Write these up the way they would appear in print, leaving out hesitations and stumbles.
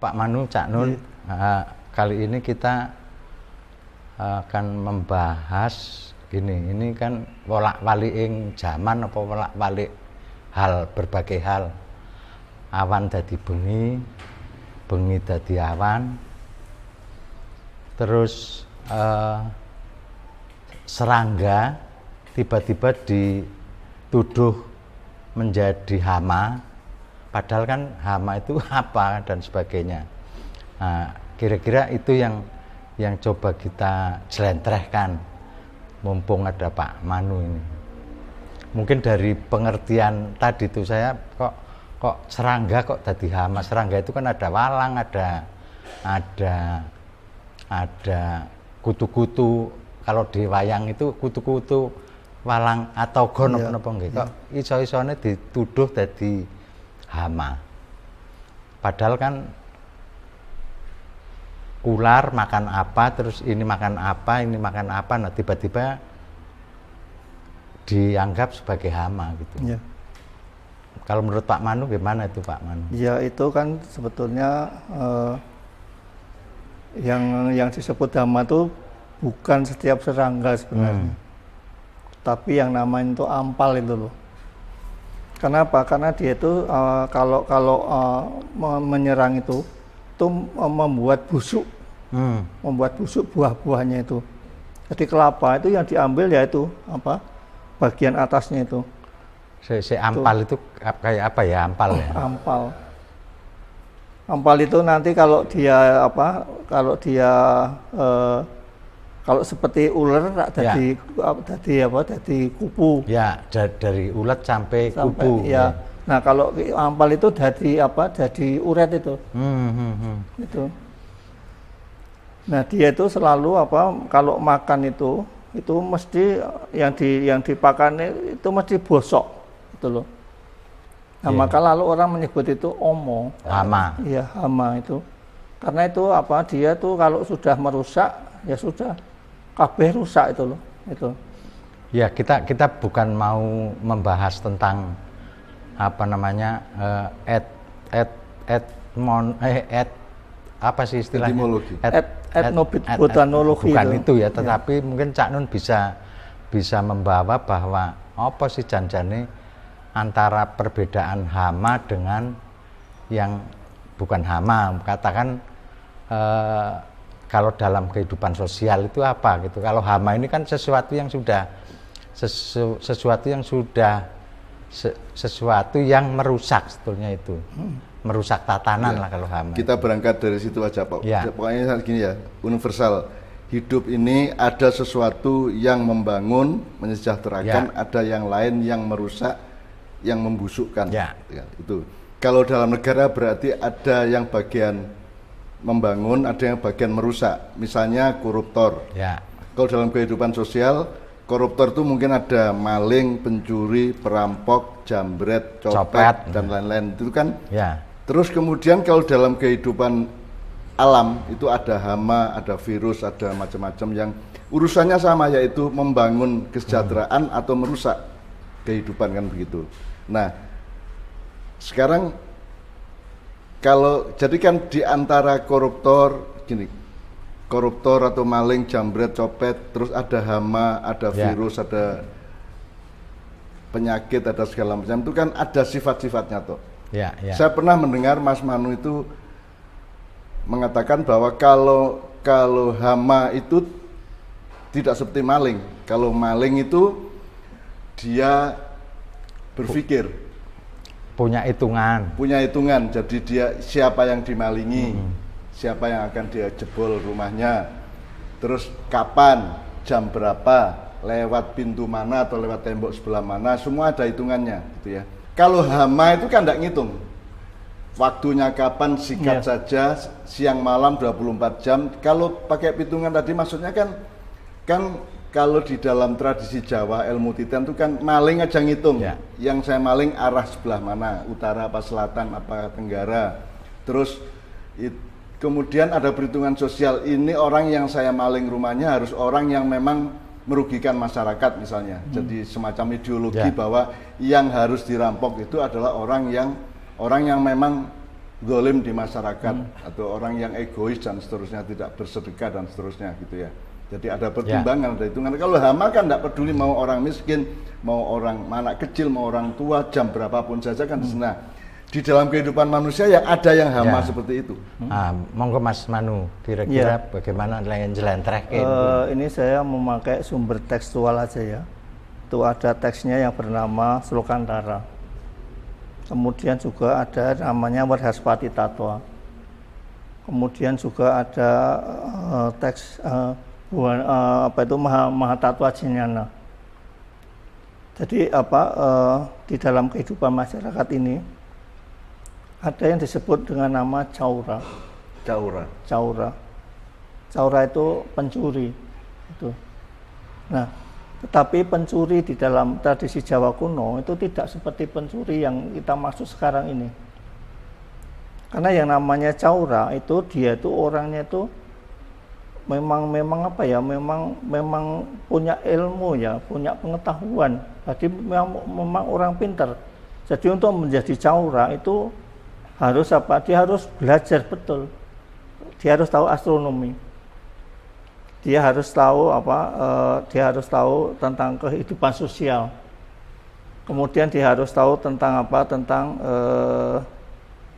Pak Manu, Cak Nun, kali ini kita akan membahas ini kan wolak-waliking zaman apa wolak-walik hal, berbagai hal. Awan dadi bengi, bengi dadi awan. Terus serangga tiba-tiba dituduh menjadi hama, padahal kan hama itu apa dan sebagainya. Nah, kira-kira itu yang coba kita jelentrehkan mumpung ada Pak Manu ini. Mungkin dari pengertian tadi itu saya kok serangga kok dadi hama. Serangga itu kan ada walang, ada kutu-kutu. Kalau di wayang itu kutu-kutu walang atau gon apa nggih. Kok iso-isone dituduh dadi hama. Padahal kan ular makan apa, terus ini makan apa, nah tiba-tiba dianggap sebagai hama gitu. Ya. Kalau menurut Pak Manu gimana itu Pak Manu? Ya itu kan sebetulnya yang disebut hama itu bukan setiap serangga sebenarnya, tapi yang namanya itu ampal itu loh. Kenapa? Karena dia itu kalau menyerang itu membuat busuk, buah-buahnya itu. Jadi kelapa itu yang diambil yaitu apa? Bagian atasnya itu. Si ampal itu kayak apa ya ampal ya? Ampal itu nanti kalau dia kalau seperti ular jadi kupu. Ya, dari ulet sampai kupu. Ya. Nah, kalau ampal itu jadi uret itu. Itu. Nah, dia itu selalu kalau makan itu mesti yang dipakan itu mesti bosok itu loh. Nah, maka lalu orang menyebut itu omo. Hama. Iya, hama itu. Karena itu dia tuh kalau sudah merusak ya sudah kabeh rusak itu loh. Itu. Ya, kita bukan mau membahas tentang apa sih istilahnya? Etnobotanologi. Bukan itu ya, tetapi mungkin Cak Nun bisa membawa bahwa apa sih janjane antara perbedaan hama dengan yang bukan hama. Katakan kalau dalam kehidupan sosial itu apa gitu. Kalau hama ini kan sesuatu yang merusak sebetulnya itu. Merusak tatanan lah kalau hama. Kita berangkat dari situ aja Pak. Ya. Pokoknya gini ya, universal. Hidup ini ada sesuatu yang membangun, mensejahterakan, ada yang lain yang merusak, yang membusukkan. Ya, itu. Kalau dalam negara berarti ada yang bagian membangun, ada yang bagian merusak. Misalnya koruptor. Ya. Kalau dalam kehidupan sosial, koruptor itu mungkin ada maling, pencuri, perampok, jambret, copet dan lain-lain. Itu kan. Ya. Terus kemudian kalau dalam kehidupan alam itu ada hama, ada virus, ada macam-macam yang urusannya sama, yaitu membangun kesejahteraan atau merusak kehidupan, kan begitu. Nah, sekarang kalau jadikan di antara koruptor atau maling, jambret, copet, terus ada hama, ada virus, ada penyakit, ada segala macam, itu kan ada sifat-sifatnya toh. Ya. Saya pernah mendengar Mas Manu itu mengatakan bahwa kalau hama itu tidak seperti maling. Kalau maling itu dia berpikir, punya hitungan, jadi dia siapa yang dimalingi, siapa yang akan dia jebol rumahnya, terus kapan, jam berapa, lewat pintu mana atau lewat tembok sebelah mana, semua ada hitungannya gitu ya. Kalau hama itu kan tidak ngitung waktunya kapan, sikat saja, siang malam 24 jam. Kalau pakai hitungan tadi maksudnya kan kalau di dalam tradisi Jawa ilmu titen itu kan maling aja ngitung. Yang saya maling arah sebelah mana, utara apa selatan apa tenggara. Terus kemudian ada perhitungan sosial, ini orang yang saya maling rumahnya harus orang yang memang merugikan masyarakat misalnya. Jadi semacam ideologi bahwa yang harus dirampok itu adalah orang yang memang zalim di masyarakat atau orang yang egois dan seterusnya, tidak bersedekah dan seterusnya gitu ya. Jadi ada pertimbangan, ada hitungan. Kalau hama kan tidak peduli mau orang miskin, mau orang anak kecil, mau orang tua, jam berapapun saja kan. Nah, di dalam kehidupan manusia ya ada yang hama seperti itu. Monggo Mas Manu, kira-kira bagaimana yang jelentrehke? Ini saya memakai sumber tekstual aja ya. Itu ada teksnya yang bernama Slokantara. Kemudian juga ada namanya Warhaspati Tatwa. Kemudian juga ada teks Mahatatwa Jnana. Jadi di dalam kehidupan masyarakat ini ada yang disebut dengan nama Caura. Caura itu pencuri. Itu. Nah, tetapi pencuri di dalam tradisi Jawa kuno itu tidak seperti pencuri yang kita maksud sekarang ini. Karena yang namanya Caura itu dia itu orangnya itu memang punya ilmu ya, punya pengetahuan. Jadi memang orang pintar. Jadi untuk menjadi Caura itu harus dia harus belajar betul. Dia harus tahu astronomi. Dia harus tahu tentang kehidupan sosial. Kemudian dia harus tahu tentang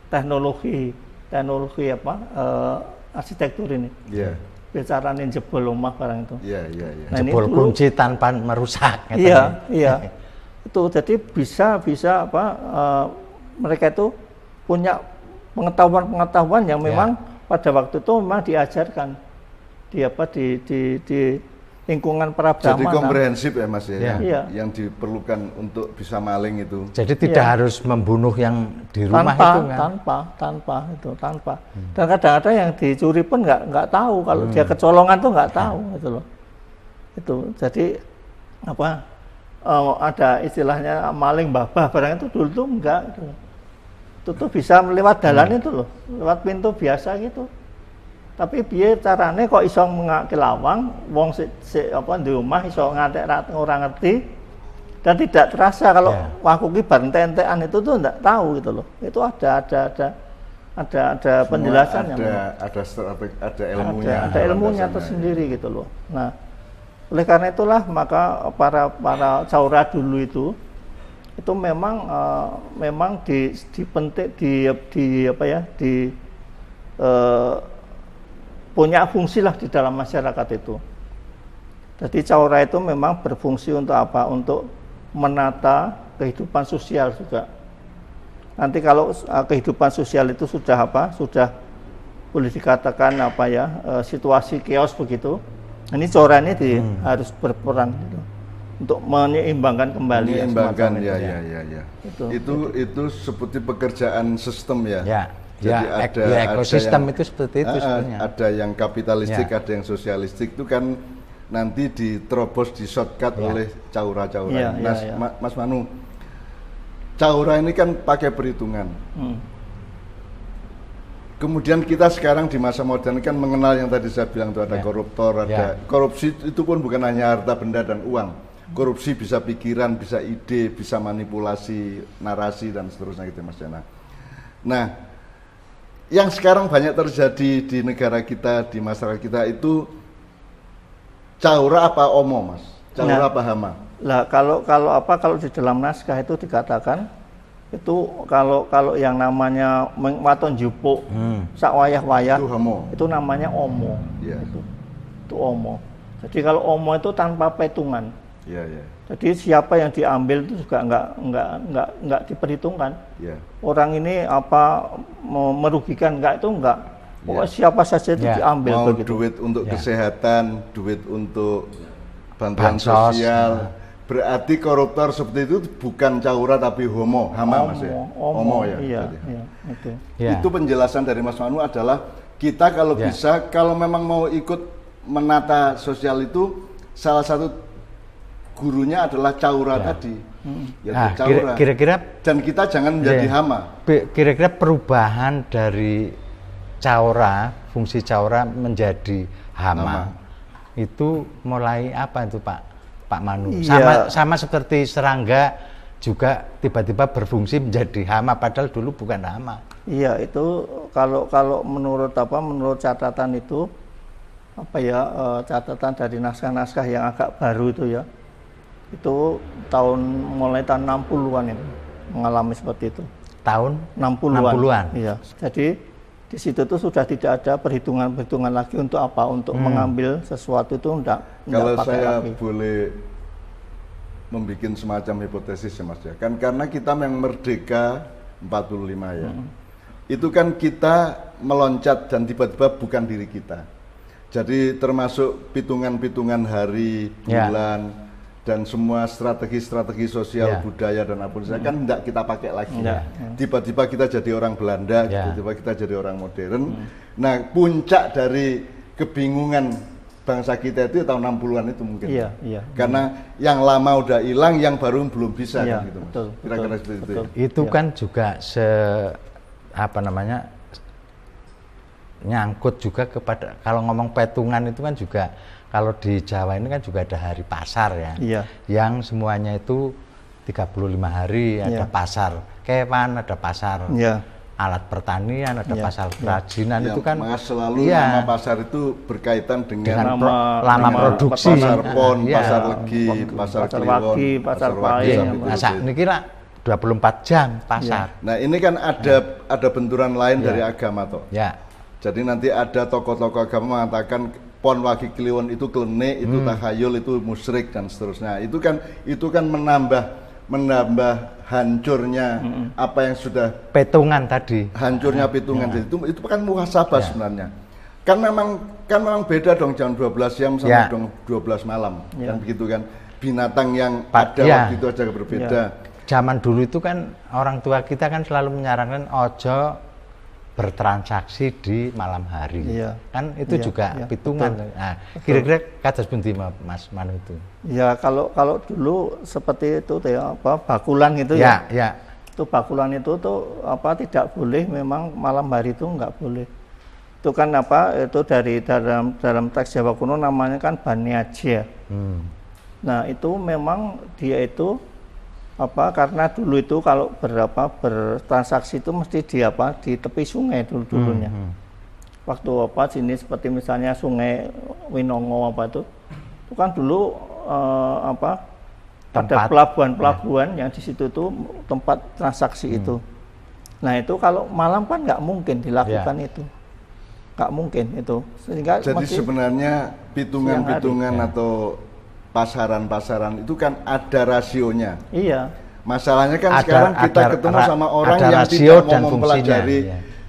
teknologi arsitektur ini. Bicaranya jebol rumah barang itu. Nah, jebol kunci tanpa merusak. Iya. Itu jadi bisa mereka itu punya pengetahuan yang memang pada waktu itu memang diajarkan di lingkungan Prabrahmana. Jadi komprehensif ya Mas ya. Yang diperlukan untuk bisa maling itu. Jadi tidak harus membunuh yang di rumah tanpa. Dan kadang-kadang yang dicuri pun nggak tahu kalau dia kecolongan tuh nggak tahu gitu loh. Itu jadi ada istilahnya maling babah barang itu dulu tuh enggak gitu. Itu tuh bisa lewat jalan itu loh, lewat pintu biasa gitu. Tapi piye carane kok iso ngake lawang, wong di rumah iso ngantek orang ngerti dan tidak terasa kalau aku ki bar entek-entekan itu tuh enggak tahu gitu loh. Itu ada penjelasannya. Ada ilmunya. Ada ilmunya tersendiri gitu loh. Nah, oleh karena itulah maka para Caura dulu itu memang punya fungsi lah di dalam masyarakat itu. Jadi Caura itu memang berfungsi untuk apa? Untuk menata kehidupan sosial juga. Nanti kalau kehidupan sosial itu sudah boleh dikatakan situasi chaos begitu. Ini Caura ini harus berperan gitu. Untuk menyeimbangkan kembali itu seperti pekerjaan sistem ya. Jadi ada ekosistem itu seperti itu sebenarnya. Ada yang kapitalistik, ada yang sosialistik itu kan nanti diterobos, di-shortcut oleh Caura-Caura. Mas Manu, Caura ini kan pakai perhitungan. Kemudian kita sekarang di masa modern kan mengenal yang tadi saya bilang itu ada koruptor, ada korupsi itu pun bukan hanya harta benda dan uang. Korupsi bisa pikiran, bisa ide, bisa manipulasi narasi dan seterusnya gitu Mas Jana. Nah, yang sekarang banyak terjadi di negara kita, di masyarakat kita itu Caura apa Omo Mas? Caura apa Hama? Lah kalau di dalam naskah itu dikatakan itu kalau yang namanya waton jupuk sak wayah-wayah itu namanya Omo. Itu Omo. Jadi kalau Omo itu tanpa petungan. Jadi siapa yang diambil itu juga enggak diperhitungkan. Orang ini merugikan enggak. Pokoknya siapa saja itu diambil mau begitu. Duit untuk kesehatan, duit untuk bantuan sosial. Berarti koruptor seperti itu bukan Caura tapi Hama Mas ya. Omo ya. Itu. Itu penjelasan dari Mas Manu adalah kita kalau bisa kalau memang mau ikut menata sosial itu salah satu gurunya adalah Caura tadi. Caura. Kira-kira dan kita jangan menjadi Hama. Kira-kira perubahan dari Caura, fungsi Caura menjadi Hama. Itu mulai apa itu Pak Manu? Sama seperti serangga juga tiba-tiba berfungsi menjadi hama padahal dulu bukan hama. Iya, itu kalau menurut catatan itu catatan dari naskah-naskah yang agak baru itu ya. Itu mulai tahun 60-an itu mengalami seperti itu. Tahun 60-an. Iya. Jadi di situ tuh sudah tidak ada perhitungan lagi untuk apa? Untuk mengambil sesuatu itu enggak Kalau pakai saya lagi. boleh membuat semacam hipotesis ya Mas ya. Kan karena kita memang merdeka 45 ya. Itu kan kita meloncat dan tiba-tiba bukan diri kita. Jadi termasuk pitungan-pitungan hari, bulan, dan semua strategi-strategi sosial, budaya dan apa saja kan tidak kita pakai lagi. Tiba-tiba kita jadi orang Belanda, tiba-tiba kita jadi orang modern. Nah, puncak dari kebingungan bangsa kita itu tahun 60-an itu mungkin. Karena yang lama udah hilang, yang baru belum bisa kan gitu. Betul, kira-kira seperti itu. Itu kan juga nyangkut juga kepada, kalau ngomong petungan itu kan juga, kalau di Jawa ini kan juga ada hari pasar ya, yang semuanya itu 35 hari ada pasar kewan, ada pasar alat pertanian, ada pasar kerajinan, itu kan selalu nama pasar itu berkaitan dengan lama produksi, pasar pon, pasar legi, pasar kliwon, pasar paing. Masa ini kira 24 jam pasar. Nah ini kan ada benturan lain dari agama toh. Jadi nanti ada tokoh-tokoh agama mengatakan pon, wagi, kliwon itu klenik, itu tahayul, itu musyrik dan seterusnya. Itu kan menambah hancurnya apa yang sudah petungan tadi. Hancurnya petungan. Jadi itu kan muhasabah sebenarnya. Kan memang beda dong jam 12 siang sama dong 12 malam. Kan begitu kan. Binatang yang ada waktu itu aja berbeda. Zaman dulu itu kan orang tua kita kan selalu menyarankan ojo bertransaksi di malam hari, kan itu juga pitungan. Nah, kira-kira kados pundi Mas Manu itu? Ya kalau dulu seperti itu ya, bakulan gitu ya. Itu bakulan itu tuh tidak boleh, memang malam hari itu nggak boleh. Itu kan itu dari dalam teks Jawa kuno namanya kan Baniaja. Nah itu memang dia itu karena dulu itu kalau bertransaksi itu mesti di tepi sungai dulunya. Waktu sini seperti misalnya Sungai Winongo itu kan dulu ada pelabuhan yang di situ tuh tempat transaksi itu. Nah itu kalau malam kan nggak mungkin dilakukan itu, nggak mungkin itu. Sehingga jadi sebenarnya pitungan-pitungan atau pasaran-pasaran itu kan ada rasionya. Iya. Masalahnya kan sekarang kita ketemu sama orang yang tidak mau mempelajari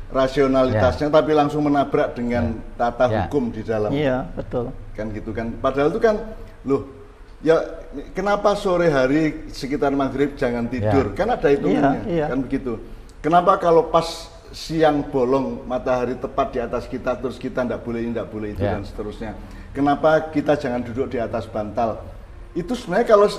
rasionalitasnya, tapi langsung menabrak dengan tata hukum di dalam. Iya, betul. Kan gitu kan. Padahal itu kan, ya kenapa sore hari sekitar maghrib jangan tidur? Kan ada hitungannya, kan begitu. Kenapa kalau pas siang bolong matahari tepat di atas kita terus kita tidak boleh itu dan seterusnya? Kenapa kita jangan duduk di atas bantal? Itu sebenarnya kalau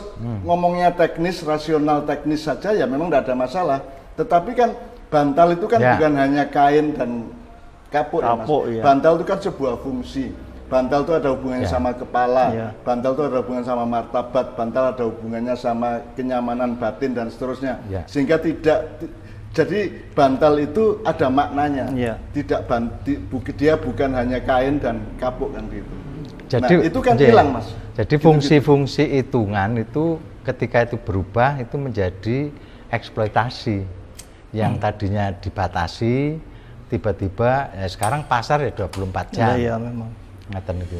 ngomongnya teknis, rasional teknis saja ya memang tidak ada masalah. Tetapi kan bantal itu kan bukan hanya kain dan kapuk ya, Mas. Bantal itu kan sebuah fungsi. Bantal itu ada hubungannya sama kepala, bantal itu ada hubungan sama martabat, bantal ada hubungannya sama kenyamanan batin dan seterusnya. Sehingga jadi bantal itu ada maknanya. Dia bukan hanya kain dan kapuk kan gitu. Jadi itu kan hilang Mas. Jadi fungsi-fungsi hitungan itu ketika itu berubah itu menjadi eksploitasi yang tadinya dibatasi, tiba-tiba sekarang pasar ya 24 jam. Iya memang. Ngaten itu.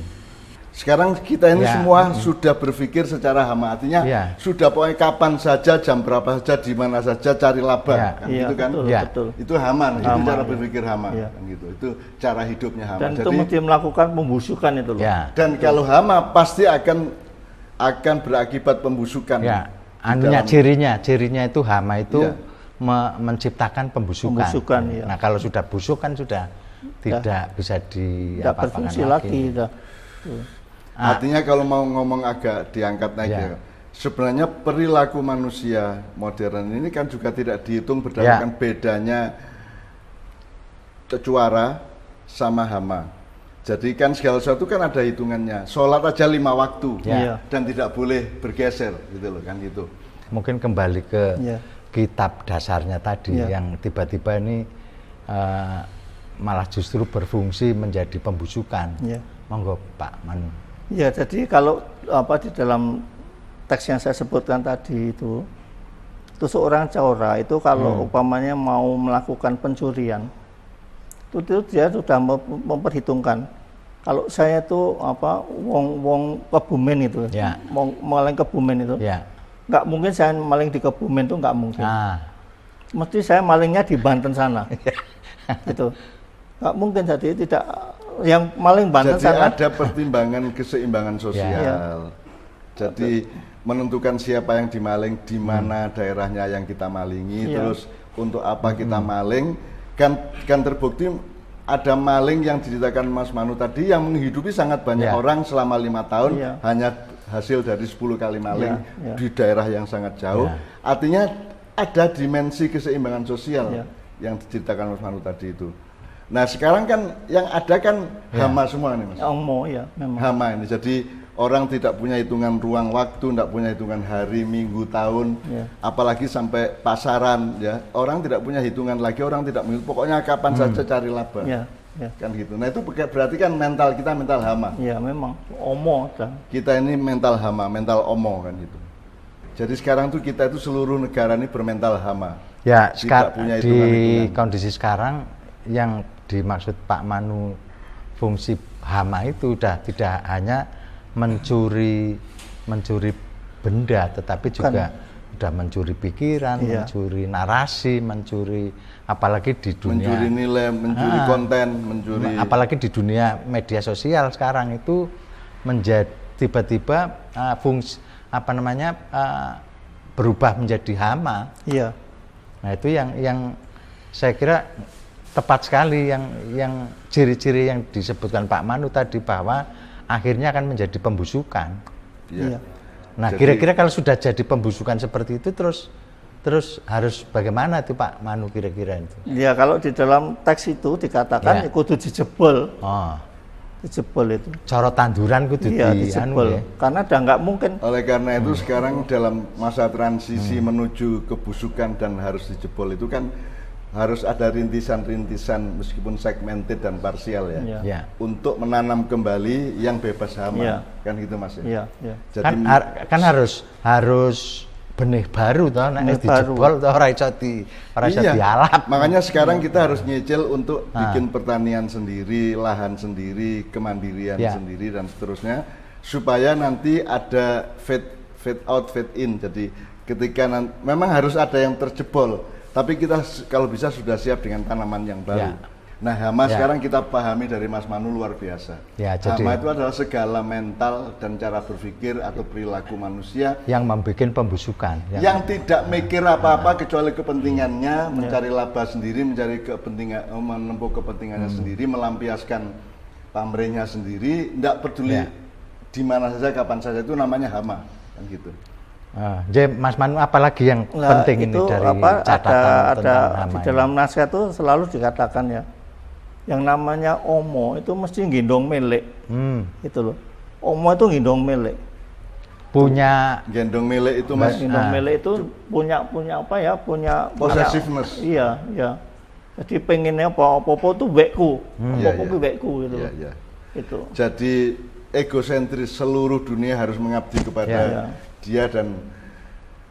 Sekarang kita ini semua sudah berpikir secara hama, artinya sudah pokoknya kapan saja, jam berapa saja, di mana saja cari laba, kan gitu kan? Betul. Itu hama, itu cara berpikir hama, kan gitu. Itu cara hidupnya hama. Dan itu mesti melakukan pembusukan itu loh. Dan kalau hama pasti akan berakibat pembusukan. Anunya cirinya itu hama itu menciptakan pembusukan. Nah kalau sudah busuk kan sudah tidak bisa diapa-apakan lagi. Artinya kalau mau ngomong agak diangkat naik ya, sebenarnya perilaku manusia modern ini kan juga tidak dihitung berdasarkan bedanya kecuara sama hama. Jadi kan segala sesuatu kan ada hitungannya. Sholat aja 5 waktu dan tidak boleh bergeser gitu loh kan gitu. Mungkin kembali ke kitab dasarnya tadi yang tiba-tiba ini malah justru berfungsi menjadi pembusukan. Ya. Monggo Pak Manu. Ya, jadi kalau di dalam teks yang saya sebutkan tadi itu seorang Cawra itu kalau umpamanya mau melakukan pencurian, itu dia sudah memperhitungkan. Kalau saya itu wong Kebumen itu, ya. maling Kebumen itu, ya. nggak mungkin saya maling di Kebumen itu, nggak mungkin. Mesti saya malingnya di Banten sana, gitu. Nggak mungkin, jadi tidak yang maling Banten jadi sana. ada pertimbangan keseimbangan sosial. Ya. Jadi menentukan siapa yang dimaling, di mana daerahnya yang kita malingi, terus untuk apa kita maling, kan terbukti ada maling yang diceritakan Mas Manu tadi yang menghidupi sangat banyak orang selama 5 tahun hanya hasil dari 10 kali maling di daerah yang sangat jauh. Artinya ada dimensi keseimbangan sosial yang diceritakan Mas Manu tadi itu. Nah sekarang kan yang ada kan hama semua nih Mas. Memang. Hama ini, jadi orang tidak punya hitungan ruang waktu, tidak punya hitungan hari, minggu, tahun, apalagi sampai pasaran ya. Orang tidak punya hitungan lagi, orang tidak menghitung, pokoknya kapan saja cari laba. Kan gitu. Nah itu berarti kan mental kita mental hama. Iya memang, omo kan. Kita ini mental hama, mental omo kan gitu. Jadi sekarang tuh kita itu seluruh negara ini bermental hama. Ya, di kondisi sekarang yang dimaksud Pak Manu fungsi hama itu udah tidak hanya mencuri benda, tetapi juga udah mencuri pikiran, mencuri narasi, mencuri apalagi di dunia mencuri nilai, mencuri konten, mencuri apalagi di dunia media sosial sekarang itu menjadi tiba-tiba fungsi berubah menjadi hama. Iya. Nah itu yang saya kira tepat sekali yang ciri-ciri yang disebutkan Pak Manu tadi bahwa akhirnya akan menjadi pembusukan. Iya. Nah, kira-kira kalau sudah jadi pembusukan seperti itu terus harus bagaimana itu Pak Manu kira-kira itu? Ya, kalau di dalam teks itu dikatakan kudu dijebol. Dijebol itu. Cara tanduran kudu dijebol. Karena udah nggak mungkin. Oleh karena itu sekarang dalam masa transisi menuju kebusukan dan harus dijebol itu kan harus ada rintisan-rintisan meskipun segmented dan parsial untuk menanam kembali yang bebas hama kan gitu Mas ya. Jadi kan harus benih baru toh nek dijebol toh ora iso dialap. Makanya sekarang kita harus nyicil untuk bikin pertanian sendiri, lahan sendiri, kemandirian sendiri dan seterusnya supaya nanti ada fade out fade in. Jadi ketika memang harus ada yang terjebol. Tapi kita kalau bisa sudah siap dengan tanaman yang baru. Nah hama sekarang kita pahami dari Mas Manu luar biasa. Hama itu adalah segala mental dan cara berpikir atau perilaku manusia yang membuat pembusukan. Yang tidak mikir apa-apa kecuali kepentingannya, mencari laba sendiri, mencari kepentingan, menempuh kepentingannya sendiri, melampiaskan pamrihnya sendiri, tidak peduli di mana saja, kapan saja, itu namanya hama, kan gitu. Jadi Mas Manu apalagi yang penting ini dari catatan tentang hama di dalam naskah itu selalu dikatakan yang namanya omo itu mesti gendong milik, itu loh. Omo itu gendong milik. Punya gendong milik itu Mas. Gendong milik itu punya apa ya? Punya possessiveness. Iya. Jadi pengennya apa tuh wekku, apa-apa wekku gitu. Itu. Jadi egosentris, seluruh dunia harus mengabdi kepada dia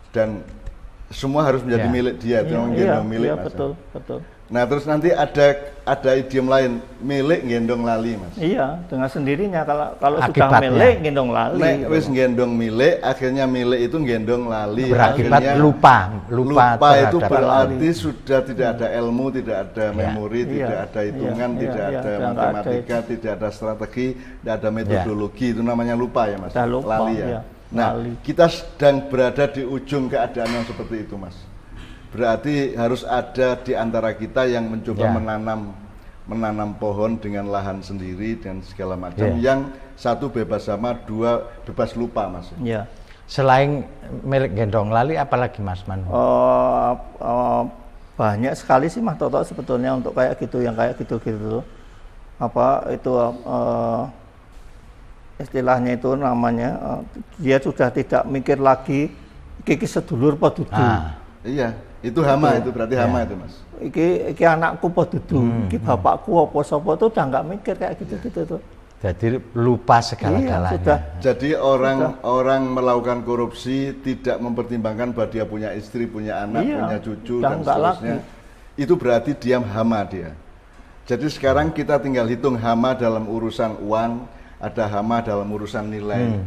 dan semua harus menjadi milik dia, gendong milik Mas. Betul. Nah terus nanti ada idiom lain, milik gendong lali Mas. Iya, dengan sendirinya kalau sudah milik gendong lali. Nek wis gendong milik, akhirnya milik itu gendong lali. Berakibat lupa itu berarti sudah tidak ada ilmu, tidak ada memori, tidak ada hitungan, tidak ada matematika, tidak ada strategi, tidak ada metodologi, itu namanya lupa ya Mas. Lali ya. Nah, kita sedang berada di ujung keadaan yang seperti itu Mas. Berarti harus ada di antara kita yang mencoba menanam pohon dengan lahan sendiri dan segala macam. Yang satu bebas hama, dua bebas lupa Mas. Iya. Selain milik gendong lali, apalagi Mas Manu? Banyak sekali sih Mas Toto sebetulnya untuk kayak gitu, yang kayak gitu-gitu. Apa itu istilahnya itu namanya dia sudah tidak mikir lagi kiki sedulur apa dudu. Iya, itu hama itu berarti hama itu Mas. Iki anakku apa dudu, iki bapakku apa sapa tuh udah nggak mikir kayak gitu tuh. Jadi lupa segala-galanya. Sudah. Jadi orang melakukan korupsi tidak mempertimbangkan bahwa dia punya istri, punya anak, punya cucu dan seterusnya. Itu berarti dia hama dia. Jadi sekarang kita tinggal hitung hama dalam urusan uang, ada hama dalam urusan nilai.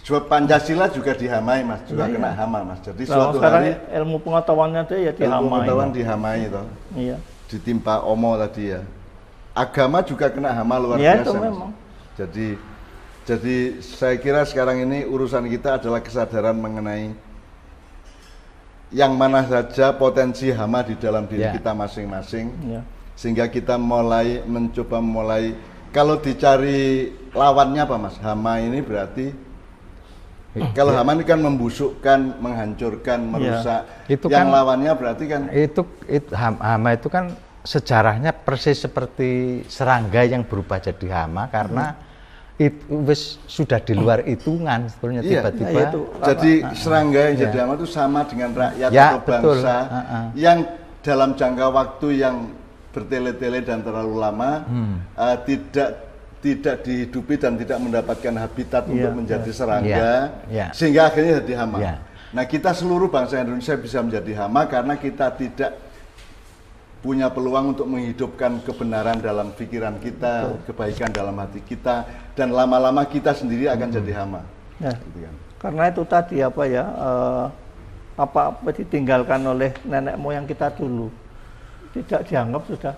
Sebab Pancasila juga dihamai Mas, juga kena hama Mas. Jadi suatu hari ilmu pengetahuannya dia ya dihamai. Ilmu pengetahuan dihamai toh. Iya. Ditimpa omo tadi ya. Agama juga kena hama luar biasa. Itu memang. Jadi saya kira sekarang ini urusan kita adalah kesadaran mengenai yang mana saja potensi hama di dalam diri kita masing-masing. Sehingga kita mencoba kalau dicari lawannya apa Mas? Hama ini berarti kalau hama ini kan membusukkan, menghancurkan, merusak. Itu yang kan, lawannya berarti kan hama itu kan sejarahnya persis seperti serangga yang berubah jadi hama karena itu sudah di luar hitungan sebetulnya tiba-tiba. Jadi serangga yang jadi hama itu sama dengan rakyat atau bangsa yang dalam jangka waktu yang bertele-tele dan terlalu lama tidak dihidupi dan tidak mendapatkan habitat untuk menjadi serangga sehingga akhirnya jadi hama. Nah, kita seluruh bangsa Indonesia bisa menjadi hama karena kita tidak punya peluang untuk menghidupkan kebenaran dalam pikiran kita, kebaikan dalam hati kita, dan lama-lama kita sendiri akan jadi hama. Gitu kan. Karena itu tadi apa ditinggalkan oleh nenek moyang kita dulu tidak dianggap sudah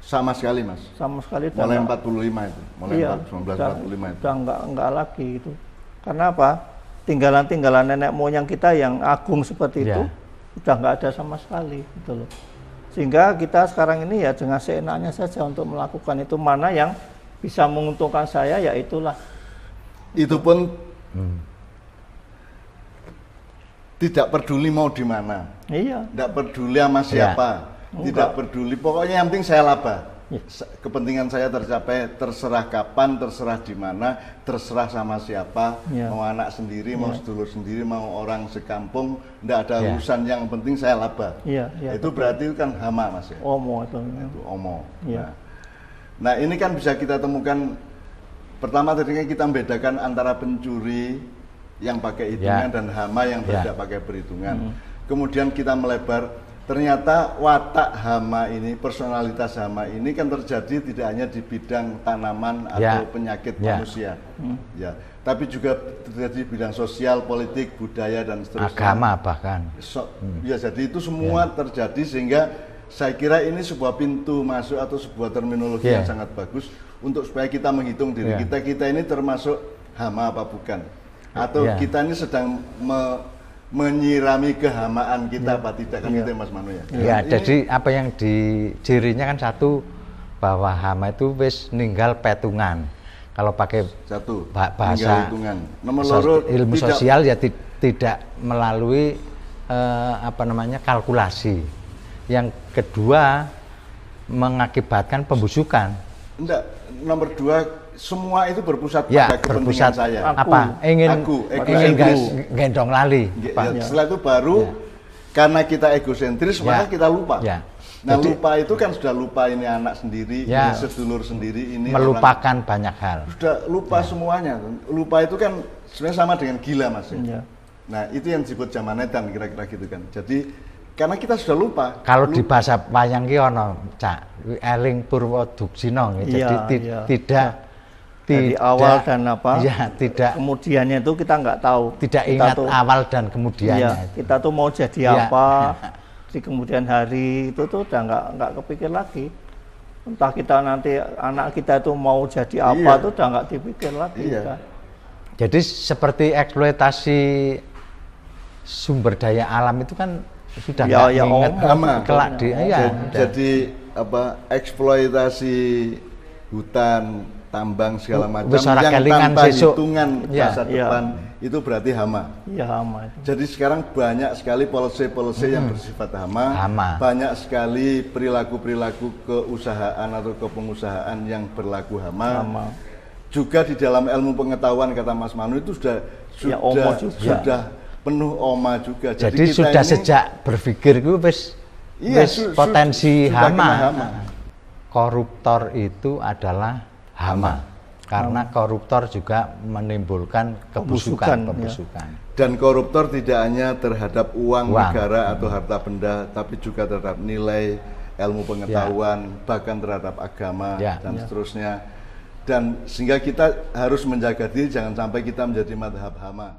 sama sekali Mas. Sama sekali. Mulai 45 itu, mulai 1945 itu. Udah enggak lagi itu. Karena apa? Tinggalan-tinggalan nenek moyang kita yang agung seperti itu udah nggak ada sama sekali, gitu loh. Sehingga kita sekarang ini ya dengan seenaknya saja untuk melakukan itu, mana yang bisa menguntungkan saya ya itulah. Itu pun tidak peduli mau di mana. Tidak peduli sama siapa. Tidak peduli, pokoknya yang penting saya laba. Kepentingan saya tercapai, terserah kapan, terserah di mana, terserah sama siapa, mau anak sendiri, mau sedulur sendiri, mau orang sekampung, tidak ada urusan, yang penting saya laba. Itu berarti kan hama Mas ya. Omo itu omo. Nah ini kan bisa kita temukan, pertama tadi kita membedakan antara pencuri yang pakai hitungan dan hama yang tidak pakai perhitungan. Kemudian kita melebar, ternyata watak hama ini, personalitas hama ini kan terjadi tidak hanya di bidang tanaman atau penyakit manusia, tapi juga terjadi di bidang sosial, politik, budaya dan seterusnya. Agama bahkan. Jadi itu semua terjadi, sehingga saya kira ini sebuah pintu masuk atau sebuah terminologi yang sangat bagus untuk supaya kita menghitung diri kita ini termasuk hama apa bukan, atau kita ini sedang menyirami kehamaan kita apa tidak, kan gitu ya Mas Manu ya. Jadi apa yang cirinya kan satu, bahwa hama itu wis ninggal petungan. Kalau pakai bahasa ilmu sosial ya tidak melalui kalkulasi. Yang kedua mengakibatkan pembusukan. Enggak, nomor dua semua itu berpusat pada kepentingan saya. Ingin gendong lali. Setelah itu baru karena kita egosentris maka kita lupa. Nah, jadi, lupa itu kan sudah lupa ini anak sendiri, ini sedulur sendiri, ini melupakan banyak hal. Sudah lupa semuanya. Lupa itu kan sebenarnya sama dengan gila Mas. Nah, itu yang disebut jamanetan kira-kira gitu kan. Jadi karena kita sudah lupa. Kalau di bahasa wayang ki ono, Cak, eling purwa duksina. Jadi tidak dari awal dan tidak, kemudiannya itu kita nggak tahu. Tidak ingat awal dan kemudiannya. Kita tuh mau jadi apa di kemudian hari itu tuh udah nggak kepikir lagi. Entah kita nanti anak kita itu mau jadi apa tuh udah nggak dipikir lagi. Jadi seperti eksploitasi sumber daya alam itu kan sudah nggak ingat kelak jadi eksploitasi hutan, tambang segala macam yang tanpa hitungan masa depan itu berarti hama. Hama itu. Jadi sekarang banyak sekali policy yang bersifat hama. Banyak sekali perilaku keusahaan atau kepengusahaan yang berlaku hama. Juga di dalam ilmu pengetahuan kata Mas Manu itu sudah penuh oma juga. Jadi kita sudah ini, sejak berpikir gue wis potensi hama. Koruptor itu adalah hama. Karena koruptor juga menimbulkan kebusukan. Dan koruptor tidak hanya terhadap uang negara atau harta benda, tapi juga terhadap nilai, ilmu pengetahuan, bahkan terhadap agama dan seterusnya. Dan sehingga kita harus menjaga diri jangan sampai kita menjadi madhab hama.